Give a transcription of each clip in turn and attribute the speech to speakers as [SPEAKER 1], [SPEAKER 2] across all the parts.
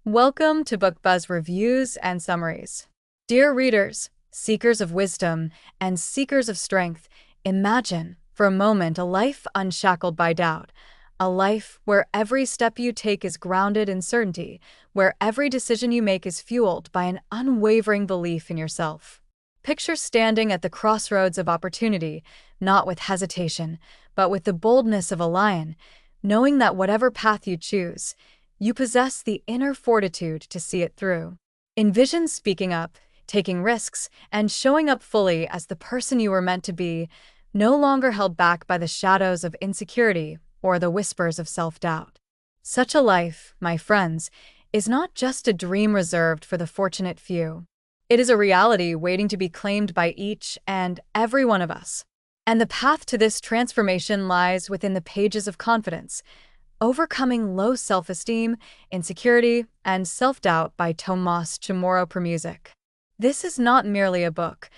[SPEAKER 1] Welcome to Book Buzz Reviews and Summaries. Dear readers, seekers of wisdom, and seekers of strength, imagine, for a moment, a life unshackled by doubt. A life where every step you take is grounded in certainty, where every decision you make is fueled by an unwavering belief in yourself. Picture standing at the crossroads of opportunity, not with hesitation, but with the boldness of a lion, knowing that whatever path you choose, you possess the inner fortitude to see it through. Envision speaking up, taking risks, and showing up fully as the person you were meant to be, no longer held back by the shadows of insecurity or the whispers of self-doubt. Such a life, my friends, is not just a dream reserved for the fortunate few. It is a reality waiting to be claimed by each and every one of us. And the path to this transformation lies within the pages of confidence, Overcoming Low Self-Esteem, Insecurity, and Self-Doubt by Tomas Chamorro-Premuzic. This is not merely a book.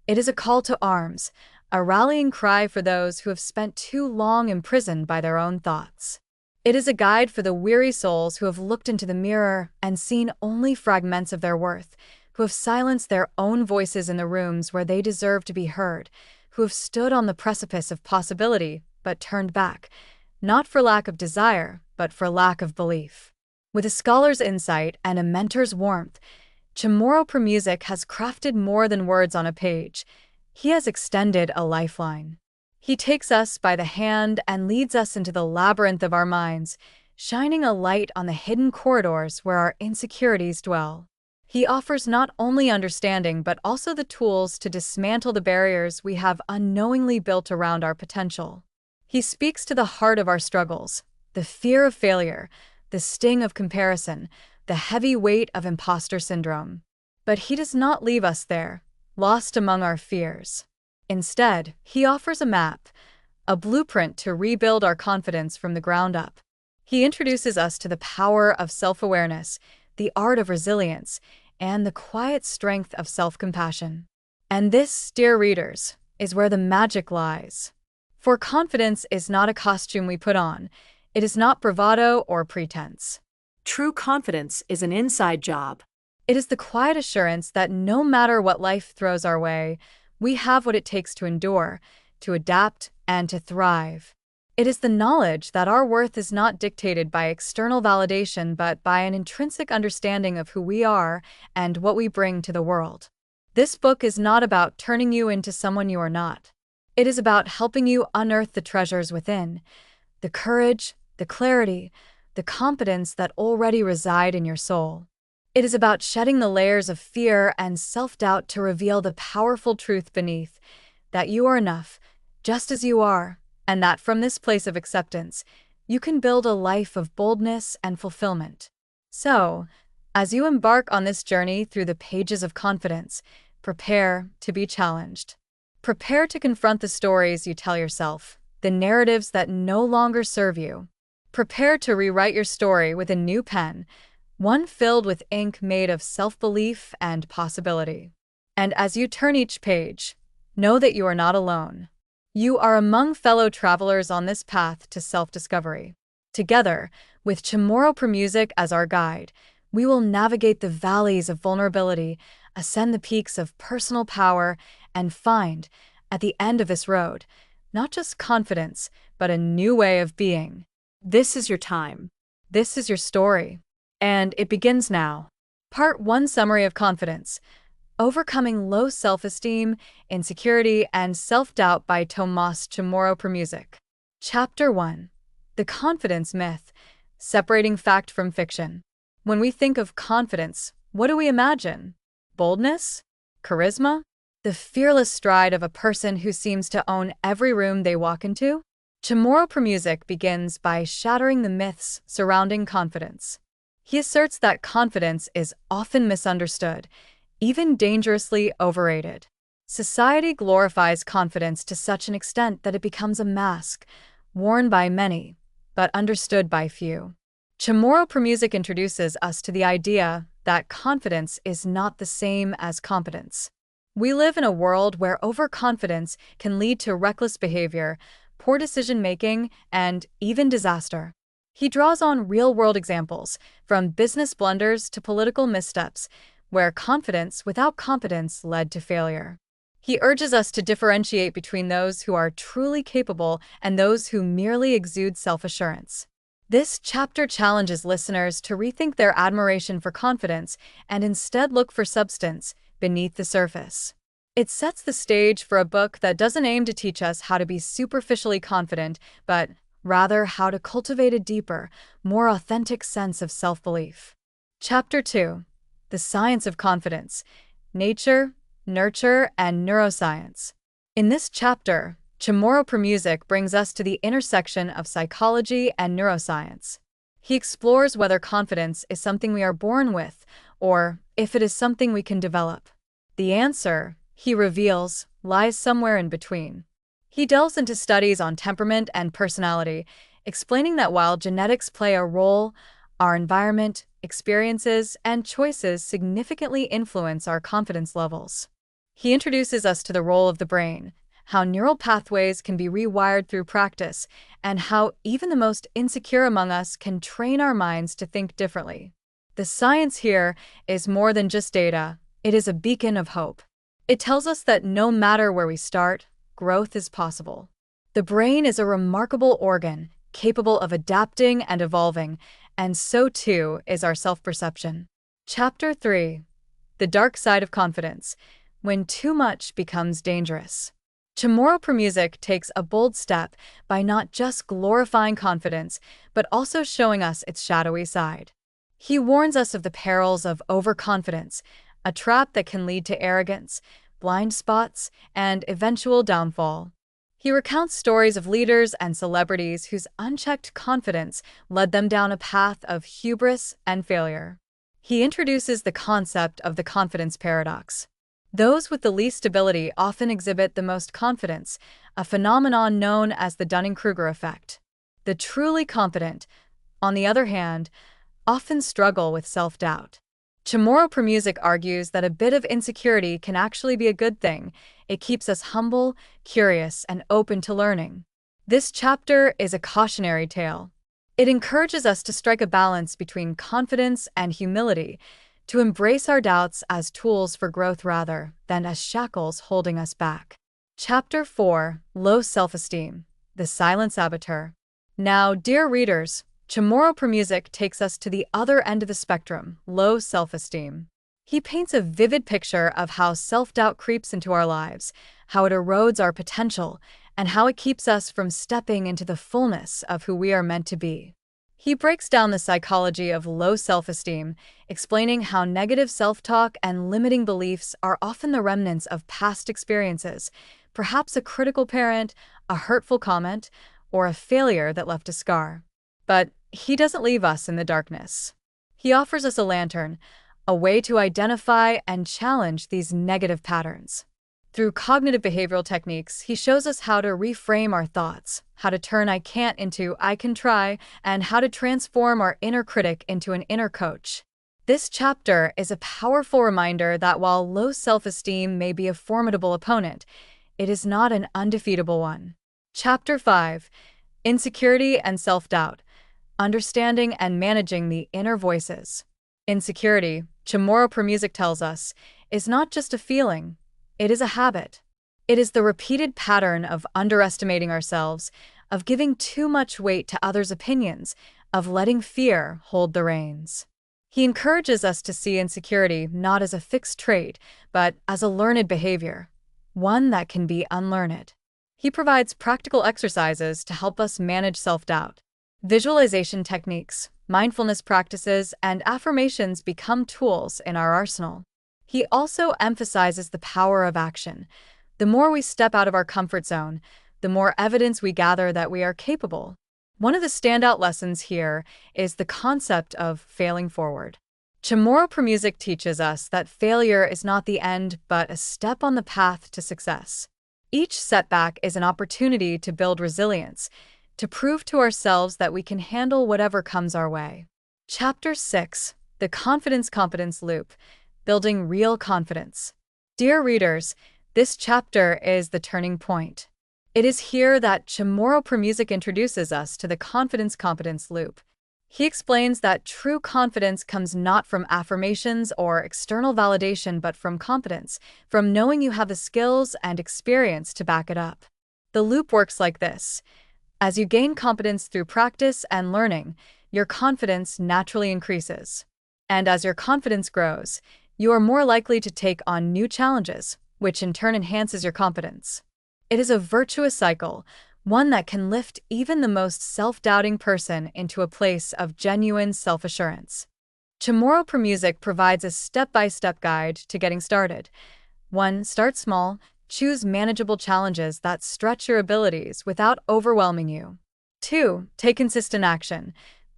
[SPEAKER 1] It is a call to arms, a rallying cry for those who have spent too long imprisoned by their own thoughts. It is a guide for the weary souls who have looked into the mirror and seen only fragments of their worth, who have silenced their own voices in the rooms where they deserve to be heard, who have stood on the precipice of possibility but turned back, not for lack of desire, but for lack of belief. With a scholar's insight and a mentor's warmth, Chamorro-Premuzic has crafted more than words on a page. He has extended a lifeline. He takes us by the hand and leads us into the labyrinth of our minds, shining a light on the hidden corridors where our insecurities dwell. He offers not only understanding but also the tools to dismantle the barriers we have unknowingly built around our potential. He speaks to the heart of our struggles, the fear of failure, the sting of comparison, the heavy weight of imposter syndrome. But he does not leave us there, lost among our fears. Instead, he offers a map, a blueprint to rebuild our confidence from the ground up. He introduces us to the power of self-awareness, the art of resilience, and the quiet strength of self-compassion. And this, dear readers, is where the magic lies. For confidence is not a costume we put on. It is not bravado or pretense.
[SPEAKER 2] True confidence is an inside job.
[SPEAKER 1] It is the quiet assurance that no matter what life throws our way, we have what it takes to endure, to adapt, and to thrive. It is the knowledge that our worth is not dictated by external validation but by an intrinsic understanding of who we are and what we bring to the world. This book is not about turning you into someone you are not. It is about helping you unearth the treasures within, the courage, the clarity, the confidence that already reside in your soul. It is about shedding the layers of fear and self-doubt to reveal the powerful truth beneath, that you are enough, just as you are, and that from this place of acceptance, you can build a life of boldness and fulfillment. So, as you embark on this journey through the pages of confidence, prepare to be challenged. Prepare to confront the stories you tell yourself, the narratives that no longer serve you. Prepare to rewrite your story with a new pen, one filled with ink made of self-belief and possibility. And as you turn each page, know that you are not alone. You are among fellow travelers on this path to self-discovery. Together, with Chamorro-Premuzic as our guide, we will navigate the valleys of vulnerability, ascend the peaks of personal power, and find, at the end of this road, not just confidence, but a new way of being.
[SPEAKER 2] This is your time.
[SPEAKER 1] This is your story. And it begins now. Part 1: Summary of Confidence. Overcoming Low Self-Esteem, Insecurity, and Self-Doubt by Tomas Chamorro-Premuzic. Chapter 1: The Confidence Myth. Separating Fact from Fiction. When we think of confidence, what do we imagine? Boldness? Charisma? The fearless stride of a person who seems to own every room they walk into? Chamorro-Premuzic begins by shattering the myths surrounding confidence. He asserts that confidence is often misunderstood, even dangerously overrated. Society glorifies confidence to such an extent that it becomes a mask, worn by many, but understood by few. Chamorro-Premuzic introduces us to the idea that confidence is not the same as competence. We live in a world where overconfidence can lead to reckless behavior, poor decision-making, and even disaster. He draws on real-world examples, from business blunders to political missteps, where confidence without competence led to failure. He urges us to differentiate between those who are truly capable and those who merely exude self-assurance. This chapter challenges listeners to rethink their admiration for confidence and instead look for substance beneath the surface. It sets the stage for a book that doesn't aim to teach us how to be superficially confident, but rather how to cultivate a deeper, more authentic sense of self-belief. Chapter 2: The Science of Confidence: Nature, Nurture, and Neuroscience. In this chapter, Chamorro-Premuzic brings us to the intersection of psychology and neuroscience. He explores whether confidence is something we are born with, or if it is something we can develop. The answer, he reveals, lies somewhere in between. He delves into studies on temperament and personality, explaining that while genetics play a role, our environment, experiences, and choices significantly influence our confidence levels. He introduces us to the role of the brain, how neural pathways can be rewired through practice, and how even the most insecure among us can train our minds to think differently. The science here is more than just data, it is a beacon of hope. It tells us that no matter where we start, growth is possible. The brain is a remarkable organ, capable of adapting and evolving, and so too is our self-perception. Chapter 3: The Dark Side of Confidence: When Too Much Becomes Dangerous. Chamorro-Premuzic takes a bold step by not just glorifying confidence, but also showing us its shadowy side. He warns us of the perils of overconfidence, a trap that can lead to arrogance, blind spots, and eventual downfall. He recounts stories of leaders and celebrities whose unchecked confidence led them down a path of hubris and failure. He introduces the concept of the confidence paradox. Those with the least ability often exhibit the most confidence, a phenomenon known as the Dunning-Kruger effect. The truly confident, on the other hand, often struggle with self-doubt. Chamorro-Premuzic argues that a bit of insecurity can actually be a good thing. It keeps us humble, curious, and open to learning. This chapter is a cautionary tale. It encourages us to strike a balance between confidence and humility, to embrace our doubts as tools for growth rather than as shackles holding us back. Chapter 4: Low Self-Esteem: The Silent Saboteur. Now, dear readers, Chamorro-Premuzic takes us to the other end of the spectrum, low self-esteem. He paints a vivid picture of how self-doubt creeps into our lives, how it erodes our potential, and how it keeps us from stepping into the fullness of who we are meant to be. He breaks down the psychology of low self-esteem, explaining how negative self-talk and limiting beliefs are often the remnants of past experiences, perhaps a critical parent, a hurtful comment, or a failure that left a scar. But he doesn't leave us in the darkness. He offers us a lantern, a way to identify and challenge these negative patterns. Through cognitive behavioral techniques, he shows us how to reframe our thoughts, how to turn "I can't" into "I can try," and how to transform our inner critic into an inner coach. This chapter is a powerful reminder that while low self-esteem may be a formidable opponent, it is not an undefeatable one. Chapter 5: Insecurity and Self-Doubt: Understanding and Managing the Inner Voices. Insecurity, Chamorro-Premuzic tells us, is not just a feeling, it is a habit. It is the repeated pattern of underestimating ourselves, of giving too much weight to others' opinions, of letting fear hold the reins. He encourages us to see insecurity not as a fixed trait, but as a learned behavior, one that can be unlearned. He provides practical exercises to help us manage self-doubt. Visualization techniques, mindfulness practices, and affirmations become tools in our arsenal. He also emphasizes the power of action. The more we step out of our comfort zone, the more evidence we gather that we are capable. One of the standout lessons here is the concept of failing forward. Chamorro-Premuzic teaches us that failure is not the end, but a step on the path to success. Each setback is an opportunity to build resilience, to prove to ourselves that we can handle whatever comes our way. Chapter 6: The Confidence-Competence Loop: Building Real Confidence. Dear readers, this chapter is the turning point. It is here that Chamorro-Premuzic introduces us to the confidence-competence loop. He explains that true confidence comes not from affirmations or external validation, but from competence, from knowing you have the skills and experience to back it up. The loop works like this. As you gain competence through practice and learning, your confidence naturally increases. And as your confidence grows, you are more likely to take on new challenges, which in turn enhances your confidence. It is a virtuous cycle, one that can lift even the most self-doubting person into a place of genuine self-assurance. Chamorro-Premuzic provides a step-by-step guide to getting started. 1. Start small. Choose manageable challenges that stretch your abilities without overwhelming you. 2. Take consistent action.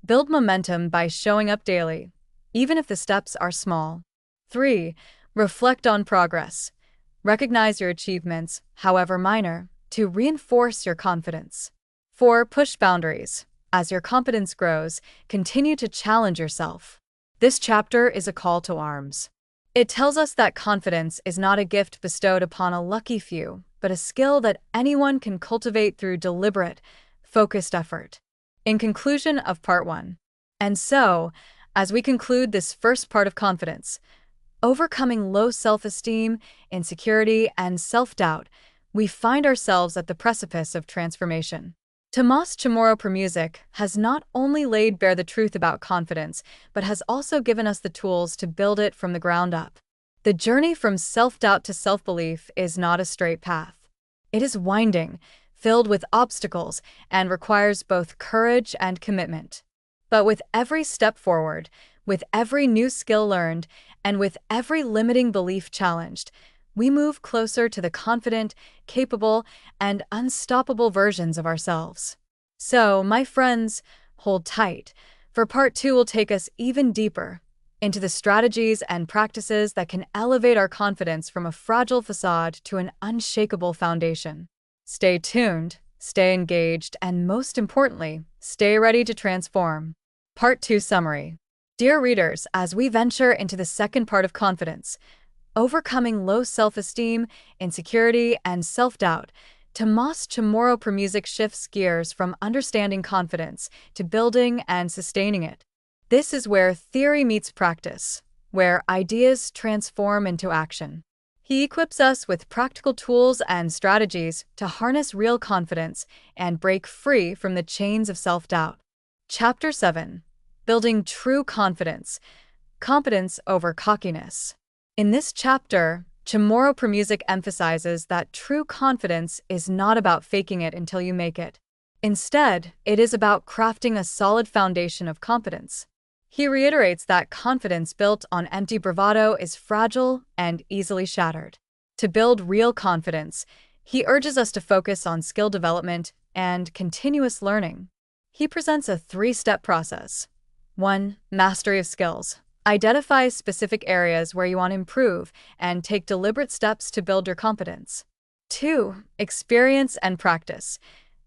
[SPEAKER 1] Build momentum by showing up daily, even if the steps are small. 3. Reflect on progress. Recognize your achievements, however minor, to reinforce your confidence. 4. Push boundaries. As your confidence grows, continue to challenge yourself. This chapter is a call to arms. It tells us that confidence is not a gift bestowed upon a lucky few, but a skill that anyone can cultivate through deliberate, focused effort. In conclusion of Part 1. And so, as we conclude this first part of confidence, overcoming low self-esteem, insecurity, and self-doubt, we find ourselves at the precipice of transformation. Tomas Chamorro-Premuzic has not only laid bare the truth about confidence, but has also given us the tools to build it from the ground up. The journey from self-doubt to self-belief is not a straight path. It is winding, filled with obstacles, and requires both courage and commitment. But with every step forward, with every new skill learned, and with every limiting belief challenged, we move closer to the confident, capable, and unstoppable versions of ourselves. So, my friends, hold tight, for Part 2 will take us even deeper into the strategies and practices that can elevate our confidence from a fragile facade to an unshakable foundation. Stay tuned, stay engaged, and most importantly, stay ready to transform. Part 2 Summary. Dear readers, as we venture into the second part of confidence, overcoming low self-esteem, insecurity, and self-doubt, Tomas Chamorro-Premuzic shifts gears from understanding confidence to building and sustaining it. This is where theory meets practice, where ideas transform into action. He equips us with practical tools and strategies to harness real confidence and break free from the chains of self-doubt. Chapter 7. Building True Confidence. Competence over Cockiness. In this chapter, Chamorro-Premuzic emphasizes that true confidence is not about faking it until you make it. Instead, it is about crafting a solid foundation of competence. He reiterates that confidence built on empty bravado is fragile and easily shattered. To build real confidence, he urges us to focus on skill development and continuous learning. He presents a 3-step process. 1. Mastery of skills. Identify specific areas where you want to improve and take deliberate steps to build your competence. 2. Experience and practice.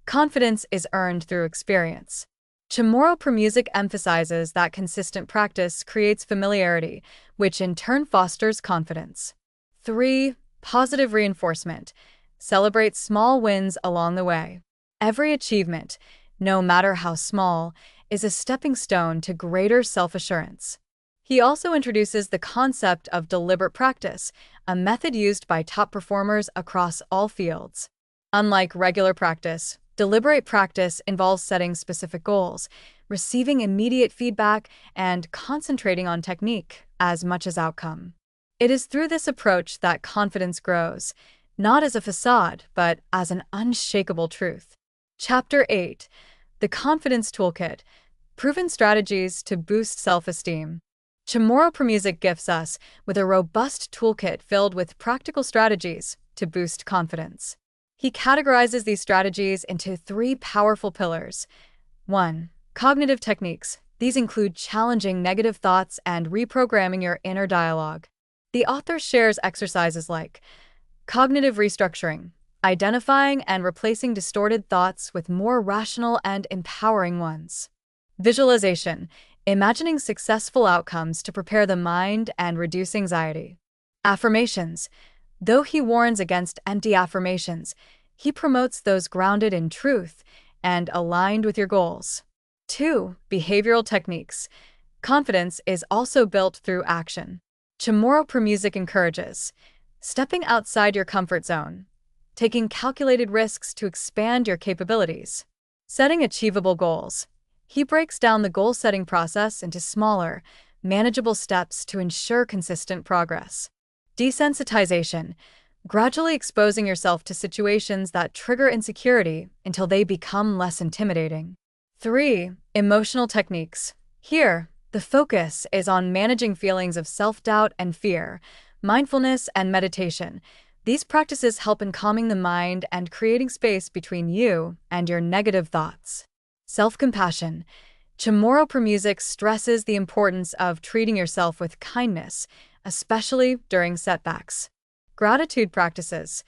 [SPEAKER 1] Confidence is earned through experience. Chamorro-Premuzic emphasizes that consistent practice creates familiarity, which in turn fosters confidence. 3. Positive reinforcement. Celebrate small wins along the way. Every achievement, no matter how small, is a stepping stone to greater self-assurance. He also introduces the concept of deliberate practice, a method used by top performers across all fields. Unlike regular practice, deliberate practice involves setting specific goals, receiving immediate feedback, and concentrating on technique as much as outcome. It is through this approach that confidence grows, not as a facade, but as an unshakable truth. Chapter 8. The Confidence Toolkit. Proven Strategies to Boost Self-Esteem. Chamorro-Premuzic gifts us with a robust toolkit filled with practical strategies to boost confidence. He categorizes these strategies into 3 powerful pillars. 1. Cognitive techniques. These include challenging negative thoughts and reprogramming your inner dialogue. The author shares exercises like cognitive restructuring, identifying and replacing distorted thoughts with more rational and empowering ones. Visualization. Imagining successful outcomes to prepare the mind and reduce anxiety. Affirmations. Though he warns against empty affirmations, he promotes those grounded in truth and aligned with your goals. 2. Behavioral techniques. Confidence is also built through action. Chamorro-Premuzic encourages stepping outside your comfort zone, taking calculated risks to expand your capabilities, setting achievable goals. He breaks down the goal-setting process into smaller, manageable steps to ensure consistent progress. Desensitization, gradually exposing yourself to situations that trigger insecurity until they become less intimidating. 3. Emotional techniques. Here, the focus is on managing feelings of self-doubt and fear, mindfulness and meditation. These practices help in calming the mind and creating space between you and your negative thoughts. Self-compassion. Chamorro-Premuzic stresses the importance of treating yourself with kindness, especially during setbacks. Gratitude practices.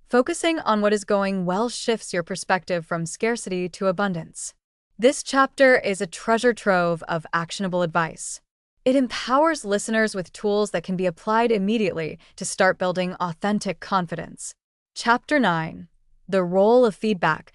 [SPEAKER 1] Focusing on what is going well shifts your perspective from scarcity to abundance. This chapter is a treasure trove of actionable advice. It empowers listeners with tools that can be applied immediately to start building authentic confidence. Chapter 9. The Role of Feedback,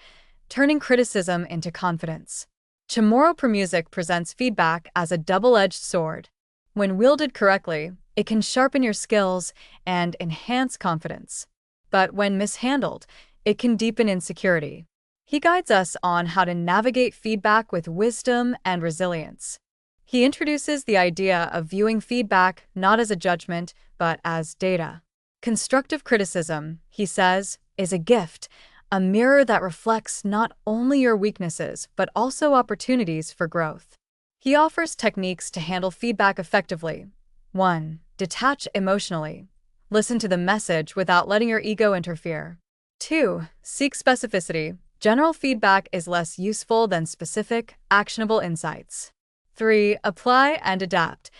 [SPEAKER 1] Turning Criticism into Confidence. Chamorro-Premuzic presents feedback as a double-edged sword. When wielded correctly, it can sharpen your skills and enhance confidence. But when mishandled, it can deepen insecurity. He guides us on how to navigate feedback with wisdom and resilience. He introduces the idea of viewing feedback not as a judgment, but as data. Constructive criticism, he says, is a gift, a mirror that reflects not only your weaknesses, but also opportunities for growth. He offers techniques to handle feedback effectively. 1. Detach emotionally. Listen to the message without letting your ego interfere. 2. Seek specificity. General feedback is less useful than specific, actionable insights. 3. Apply and adapt.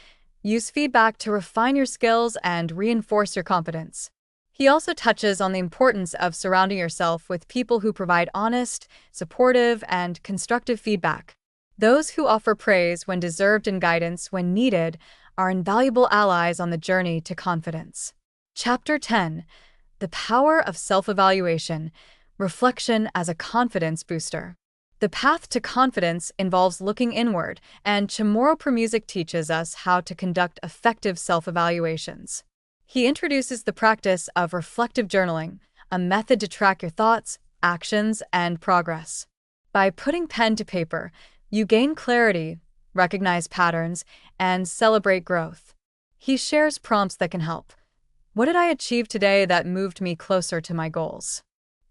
[SPEAKER 1] Use feedback to refine your skills and reinforce your competence. He also touches on the importance of surrounding yourself with people who provide honest, supportive, and constructive feedback. Those who offer praise when deserved and guidance when needed are invaluable allies on the journey to confidence. Chapter 10. The Power of Self-Evaluation, Reflection as a Confidence Booster. The path to confidence involves looking inward, and Chamorro-Premuzic teaches us how to conduct effective self-evaluations. He introduces the practice of reflective journaling, a method to track your thoughts, actions, and progress. By putting pen to paper, you gain clarity, recognize patterns, and celebrate growth. He shares prompts that can help. What did I achieve today that moved me closer to my goals?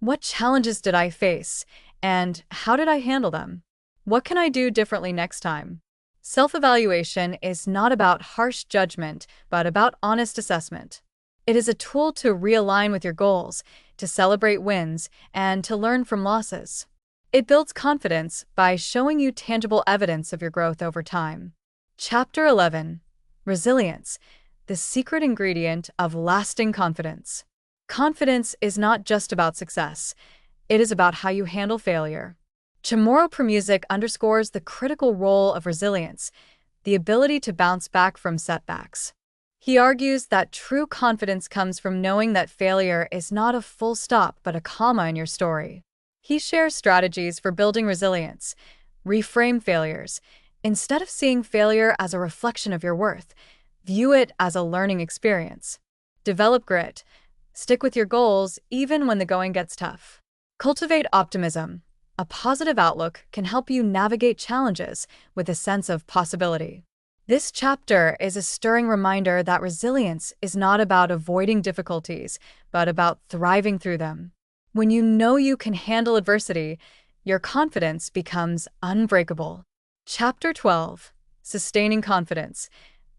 [SPEAKER 1] What challenges did I face, and how did I handle them? What can I do differently next time? Self-evaluation is not about harsh judgment, but about honest assessment. It is a tool to realign with your goals, to celebrate wins, and to learn from losses. It builds confidence by showing you tangible evidence of your growth over time. Chapter 11. Resilience, the secret ingredient of lasting confidence. Confidence is not just about success. It is about how you handle failure. Chamorro-Premuzic underscores the critical role of resilience, the ability to bounce back from setbacks. He argues that true confidence comes from knowing that failure is not a full stop but a comma in your story. He shares strategies for building resilience. Reframe failures. Instead of seeing failure as a reflection of your worth, view it as a learning experience. Develop grit. Stick with your goals even when the going gets tough. Cultivate optimism. A positive outlook can help you navigate challenges with a sense of possibility. This chapter is a stirring reminder that resilience is not about avoiding difficulties, but about thriving through them. When you know you can handle adversity, your confidence becomes unbreakable. Chapter 12. Sustaining Confidence,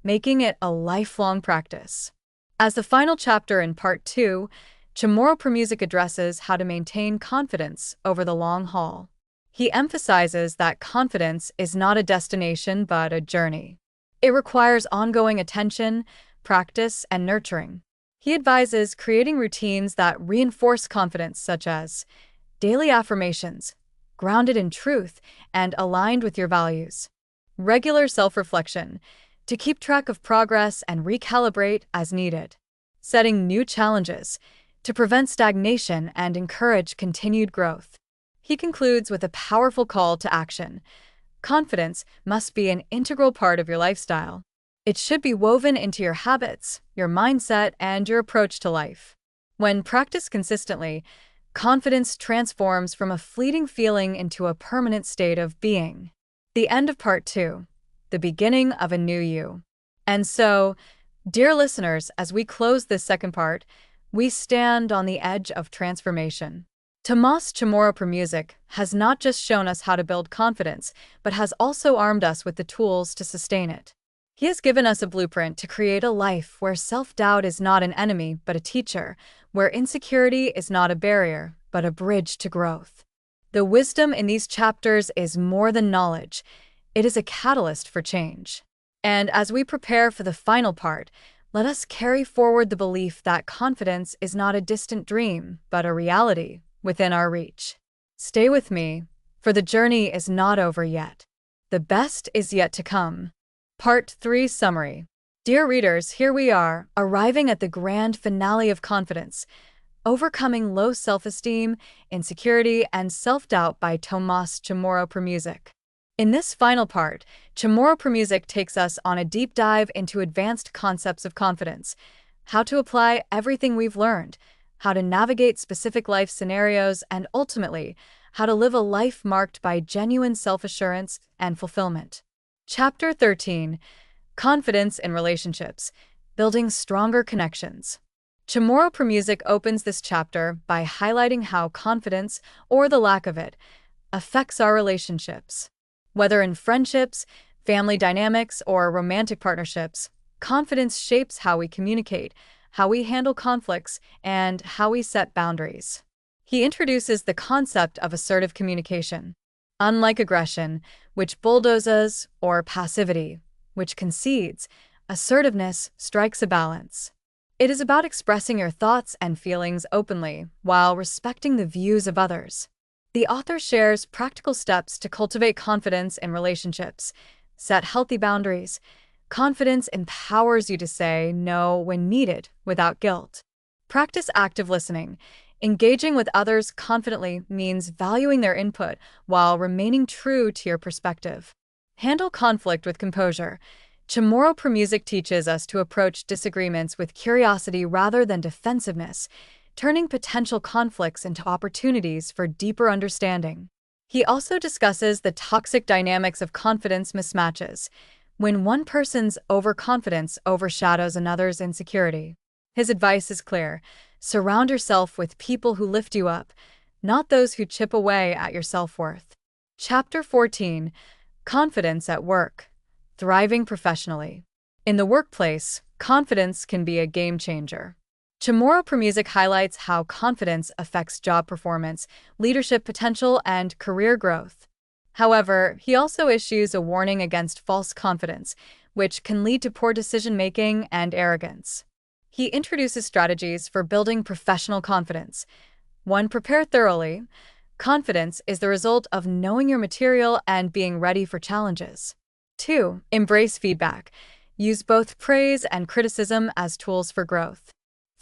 [SPEAKER 1] Making it a Lifelong Practice. As the final chapter in Part 2, Chamorro-Premuzic addresses how to maintain confidence over the long haul. He emphasizes that confidence is not a destination but a journey. It requires ongoing attention, practice, and nurturing. He advises creating routines that reinforce confidence, such as daily affirmations, grounded in truth and aligned with your values. Regular self-reflection, to keep track of progress and recalibrate as needed. Setting new challenges, to prevent stagnation and encourage continued growth. He concludes with a powerful call to action. Confidence must be an integral part of your lifestyle. It should be woven into your habits, your mindset, and your approach to life. When practiced consistently, confidence transforms from a fleeting feeling into a permanent state of being. The end of part 2, the beginning of a new you. And so, dear listeners, as we close this second part, we stand on the edge of transformation. Tomas Chamorro-Premuzic has not just shown us how to build confidence, but has also armed us with the tools to sustain it. He has given us a blueprint to create a life where self-doubt is not an enemy, but a teacher, where insecurity is not a barrier, but a bridge to growth. The wisdom in these chapters is more than knowledge. It is a catalyst for change. And as we prepare for the final part, let us carry forward the belief that confidence is not a distant dream, but a reality within our reach. Stay with me, for the journey is not over yet. The best is yet to come. Part 3 Summary. Dear readers, here we are, arriving at the grand finale of confidence, Overcoming Low Self-Esteem, Insecurity, and Self-Doubt by Tomas Chamorro-Premuzic. In this final part, Chamorro-Premuzic takes us on a deep dive into advanced concepts of confidence, how to apply everything we've learned, how to navigate specific life scenarios, and ultimately, how to live a life marked by genuine self-assurance and fulfillment. Chapter 13. Confidence in Relationships, Building Stronger Connections. Chamorro-Premuzic opens this chapter by highlighting how confidence, or the lack of it, affects our relationships. Whether in friendships, family dynamics, or romantic partnerships, confidence shapes how we communicate, how we handle conflicts, and how we set boundaries. He introduces the concept of assertive communication. Unlike aggression, which bulldozes, or passivity, which concedes, assertiveness strikes a balance. It is about expressing your thoughts and feelings openly while respecting the views of others. The author shares practical steps to cultivate confidence in relationships. Set healthy boundaries. Confidence empowers you to say no when needed without guilt. Practice active listening. Engaging with others confidently means valuing their input while remaining true to your perspective. Handle conflict with composure. Chamorro-Premuzic teaches us to approach disagreements with curiosity rather than defensiveness, turning potential conflicts into opportunities for deeper understanding. He also discusses the toxic dynamics of confidence mismatches, when one person's overconfidence overshadows another's insecurity. His advice is clear. Surround yourself with people who lift you up, not those who chip away at your self-worth. Chapter 14. Confidence at Work, Thriving Professionally. In the workplace, confidence can be a game changer. Chamorro-Premuzic highlights how confidence affects job performance, leadership potential, and career growth. However, he also issues a warning against false confidence, which can lead to poor decision-making and arrogance. He introduces strategies for building professional confidence. 1. Prepare thoroughly. Confidence is the result of knowing your material and being ready for challenges. 2. Embrace feedback. Use both praise and criticism as tools for growth.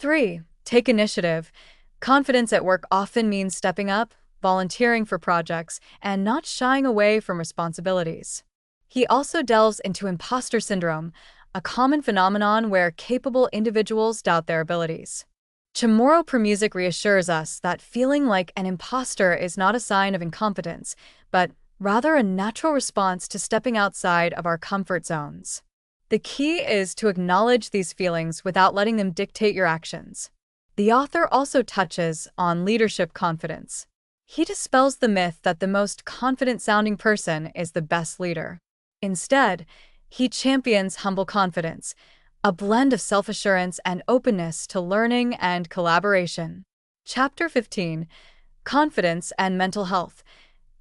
[SPEAKER 1] 3. Take initiative. Confidence at work often means stepping up, volunteering for projects, and not shying away from responsibilities. He also delves into imposter syndrome, a common phenomenon where capable individuals doubt their abilities. Chamorro-Premuzic reassures us that feeling like an imposter is not a sign of incompetence, but rather a natural response to stepping outside of our comfort zones. The key is to acknowledge these feelings without letting them dictate your actions. The author also touches on leadership confidence. He dispels the myth that the most confident-sounding person is the best leader. Instead, he champions humble confidence, a blend of self-assurance and openness to learning and collaboration. Chapter 15. Confidence and Mental Health,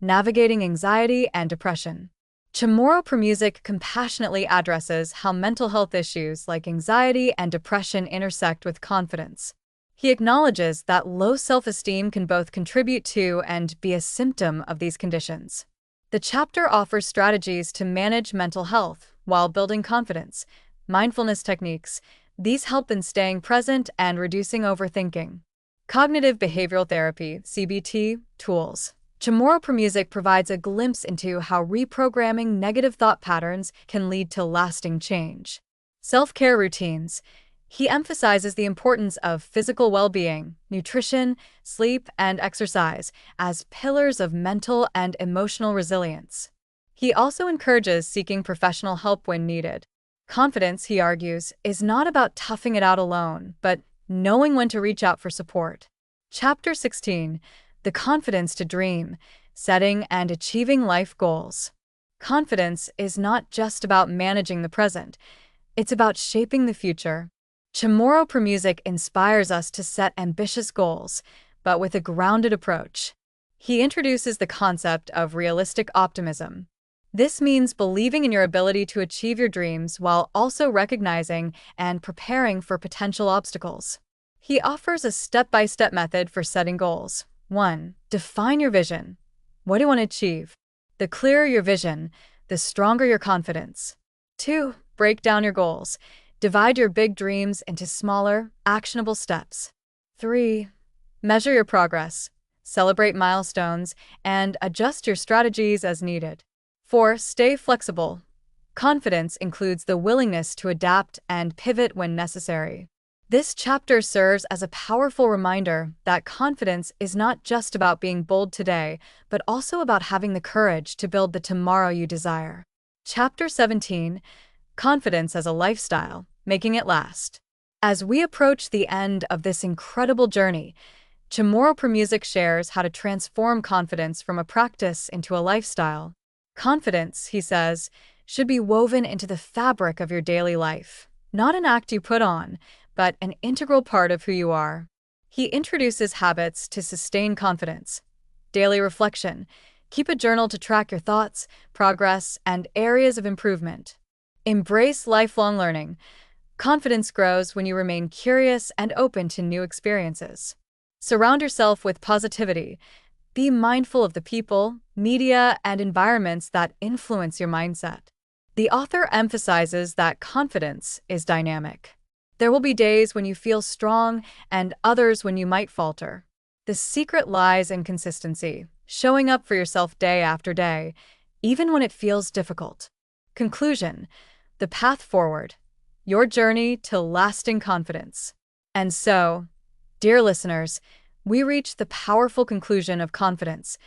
[SPEAKER 1] Navigating Anxiety and Depression. Chamorro-Premuzic compassionately addresses how mental health issues like anxiety and depression intersect with confidence. He acknowledges that low self-esteem can both contribute to and be a symptom of these conditions. The chapter offers strategies to manage mental health while building confidence. Mindfulness techniques. These help in staying present and reducing overthinking. Cognitive behavioral therapy (CBT) tools. Chamorro-Premuzic provides a glimpse into how reprogramming negative thought patterns can lead to lasting change. Self-care routines. He emphasizes the importance of physical well-being, nutrition, sleep, and exercise as pillars of mental and emotional resilience. He also encourages seeking professional help when needed. Confidence, he argues, is not about toughing it out alone, but knowing when to reach out for support. Chapter 16. The confidence to dream, setting and achieving life goals. Confidence is not just about managing the present, it's about shaping the future. Chamorro-Premuzic inspires us to set ambitious goals, but with a grounded approach. He introduces the concept of realistic optimism. This means believing in your ability to achieve your dreams while also recognizing and preparing for potential obstacles. He offers a step-by-step method for setting goals. 1. Define your vision. What do you want to achieve? The clearer your vision, the stronger your confidence. 2. Break down your goals. Divide your big dreams into smaller, actionable steps. 3. Measure your progress. Celebrate milestones and adjust your strategies as needed. 4. Stay flexible. Confidence includes the willingness to adapt and pivot when necessary. This chapter serves as a powerful reminder that confidence is not just about being bold today, but also about having the courage to build the tomorrow you desire. Chapter 17. Confidence as a lifestyle, making it last. As we approach the end of this incredible journey, Chamorro-Premuzic shares how to transform confidence from a practice into a lifestyle. Confidence, he says, should be woven into the fabric of your daily life, not an act you put on, but an integral part of who you are. He introduces habits to sustain confidence. Daily reflection. Keep a journal to track your thoughts, progress, and areas of improvement. Embrace lifelong learning. Confidence grows when you remain curious and open to new experiences. Surround yourself with positivity. Be mindful of the people, media, and environments that influence your mindset. The author emphasizes that confidence is dynamic. There will be days when you feel strong and others when you might falter. The secret lies in consistency, showing up for yourself day after day, even when it feels difficult. Conclusion: the path forward, your journey to lasting confidence. And so, dear listeners, we reach the powerful conclusion of confidence,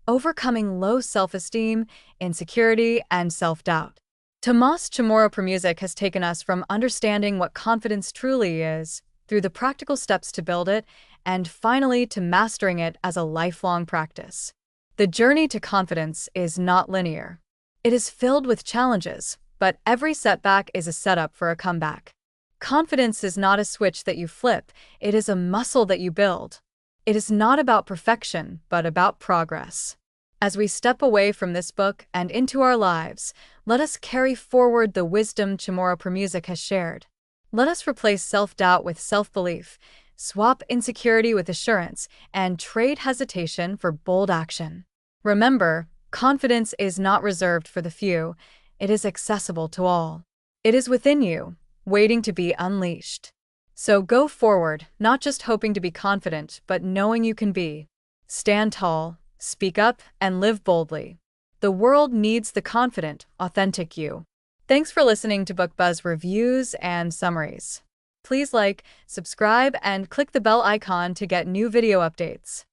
[SPEAKER 1] overcoming low self-esteem, insecurity, and self-doubt. Tomas Chamorro-Premuzic has taken us from understanding what confidence truly is, through the practical steps to build it, and finally to mastering it as a lifelong practice. The journey to confidence is not linear. It is filled with challenges, but every setback is a setup for a comeback. Confidence is not a switch that you flip, it is a muscle that you build. It is not about perfection, but about progress. As we step away from this book and into our lives, let us carry forward the wisdom Chamorro-Premuzic has shared. Let us replace self-doubt with self-belief, swap insecurity with assurance, and trade hesitation for bold action. Remember, confidence is not reserved for the few, it is accessible to all. It is within you, waiting to be unleashed. So go forward, not just hoping to be confident, but knowing you can be. Stand tall, speak up, and live boldly. The world needs the confident, authentic you. Thanks for listening to BookBuzz reviews and summaries. Please like, subscribe, and click the bell icon to get new video updates.